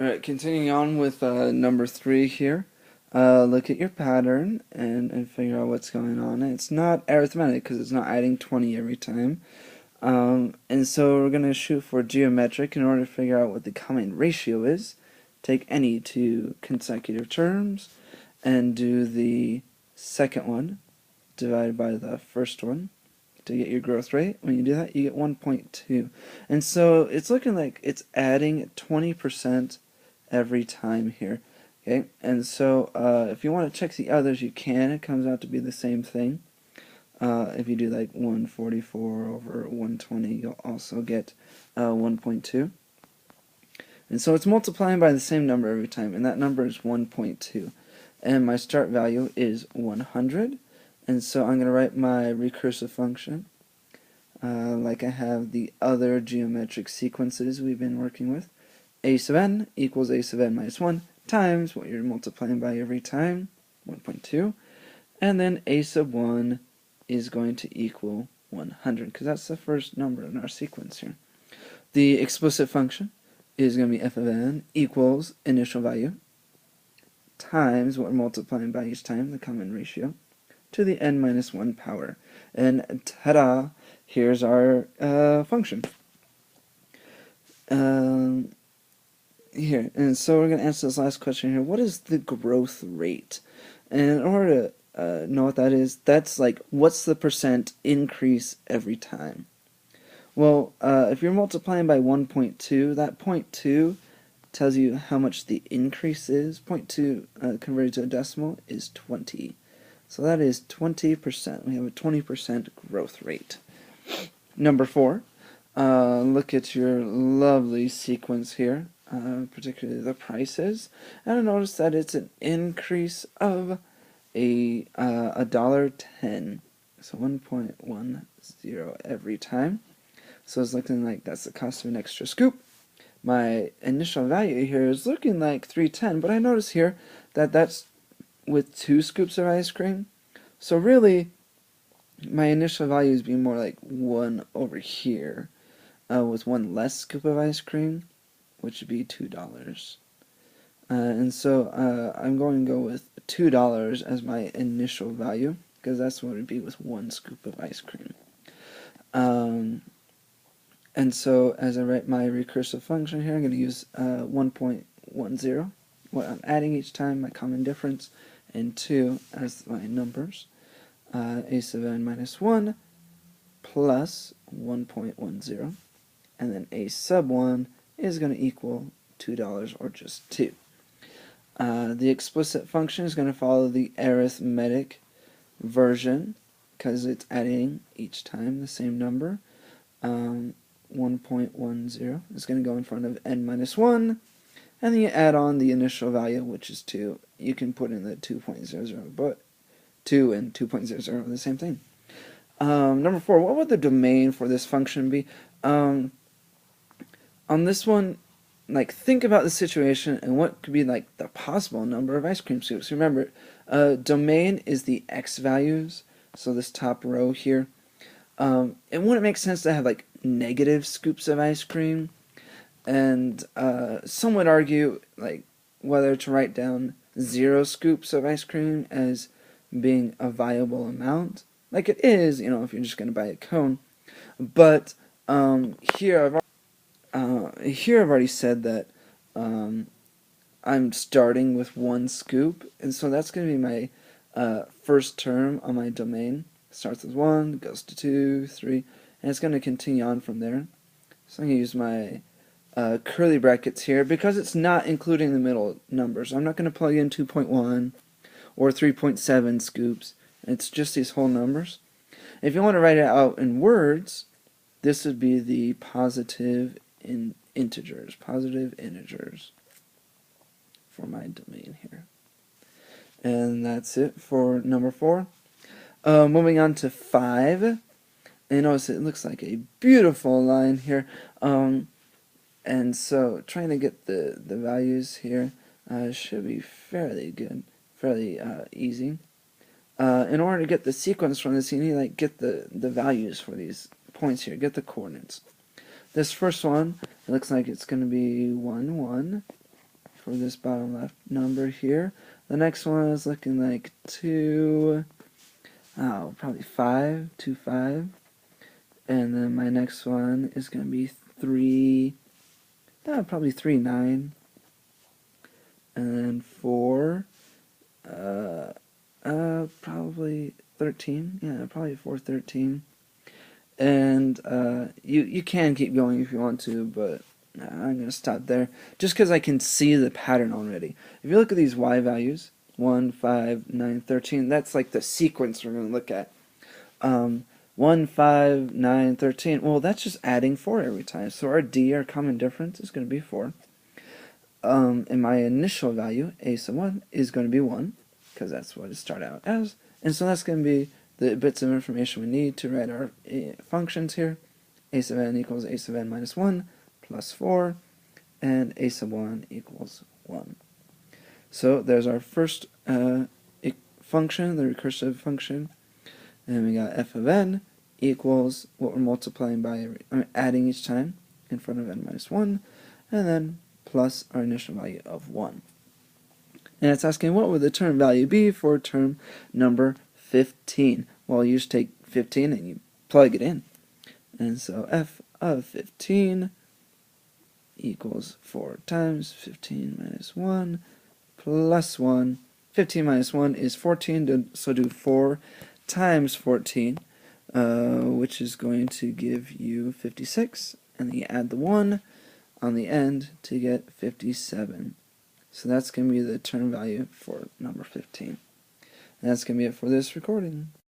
Alright, continuing on with number 3 here. Look at your pattern and figure out what's going on. It's not arithmetic because it's not adding 20 every time. And so we're going to shoot for geometric in order to figure out what the common ratio is. Take any two consecutive terms and do the second one divided by the first one to get your growth rate. When you do that, you get 1.2. And so it's looking like it's adding 20% every time here. Okay, and so if you want to check the others, you can. It comes out to be the same thing. If you do like 144 over 120, you'll also get 1.2. And so it's multiplying by the same number every time, and that number is 1.2. And my start value is 100. And so I'm going to write my recursive function like I have the other geometric sequences we've been working with. A sub n equals a sub n minus 1 times what you're multiplying by every time, 1.2. And then a sub 1 is going to equal 100, because that's the first number in our sequence here. The explicit function is going to be f of n equals initial value times what we're multiplying by each time, the common ratio, to the n minus 1 power. And ta-da, here's our function. Here, and so we're going to answer this last question here. What is the growth rate? And in order to know what that is, that's like, what's the percent increase every time? Well, if you're multiplying by 1.2, that 0.2 tells you how much the increase is. 0.2 converted to a decimal is 20. So that is 20%. We have a 20% growth rate. Number 4, look at your lovely sequence here, particularly the prices, and notice that it's an increase of $1.10. So 1.10 every time. So it's looking like that's the cost of an extra scoop. My initial value here is looking like 310, but I notice here that that's with 2 scoops of ice cream. So really, my initial value is being more like 1 over here, with 1 less scoop of ice cream, which would be $2. And so I'm going to go with $2 as my initial value, because that's what it would be with 1 scoop of ice cream. And so as I write my recursive function here, I'm going to use 1.10, what I'm adding each time, my common difference, and 2 as my numbers. A sub n minus 1 plus 1.10, and then a sub 1 is going to equal $2, or just 2. The explicit function is going to follow the arithmetic version, because it's adding each time the same number. 1.10 is going to go in front of n minus 1, and then you add on the initial value, which is 2. You can put in the 2.00, but 2 and 2.00 are the same thing. Number 4, what would the domain for this function be? On this one, like, think about the situation and what could be like the possible number of ice cream scoops. Remember, domain is the x values, so this top row here. It wouldn't make sense to have like negative scoops of ice cream, and some would argue like whether to write down 0 scoops of ice cream as being a viable amount, like it is, you know, if you're just going to buy a cone. But here I've already said that I'm starting with 1 scoop, and so that's going to be my first term on my domain. It starts with 1, goes to 2, 3, and it's going to continue on from there. So I'm going to use my curly brackets here because it's not including the middle numbers. I'm not going to plug in 2.1 or 3.7 scoops. It's just these whole numbers. If you want to write it out in words, this would be the positive integers for my domain here. And that's it for number 4. Moving on to 5, and notice it looks like a beautiful line here. And so trying to get the values here should be fairly good, fairly easy. In order to get the sequence from this, you need to like get the values for these points here, get the coordinates. This first one, it looks like it's going to be 1, 1, for this bottom left number here. The next one is looking like 2, probably 5, 2, 5. And then my next one is going to be 3, probably 3, 9. And then 4, probably 13. Yeah, probably 4, 13. And you can keep going if you want to, but I'm going to stop there just because I can see the pattern already. If you look at these y values, 1, 5, 9, 13, that's like the sequence we're going to look at. 1, 5, 9, 13, well, that's just adding 4 every time. So our d, our common difference, is going to be 4. And my initial value, a sub 1, is going to be 1, because that's what it started out as. And so that's going to be the bits of information we need to write our functions here. A sub n equals a sub n minus 1 plus 4, and a sub 1 equals 1. So there's our first function, the recursive function. And we got f of n equals what we're multiplying by, adding each time in front of n minus 1, and then plus our initial value of 1. And it's asking what would the term value be for term number 15. Well, you just take 15 and you plug it in. And so f of 15 equals 4 times 15 minus 1 plus 1. 15 minus 1 is 14, so do 4 times 14, which is going to give you 56. And then you add the 1 on the end to get 57. So that's going to be the term value for number 15. And that's going to be it for this recording.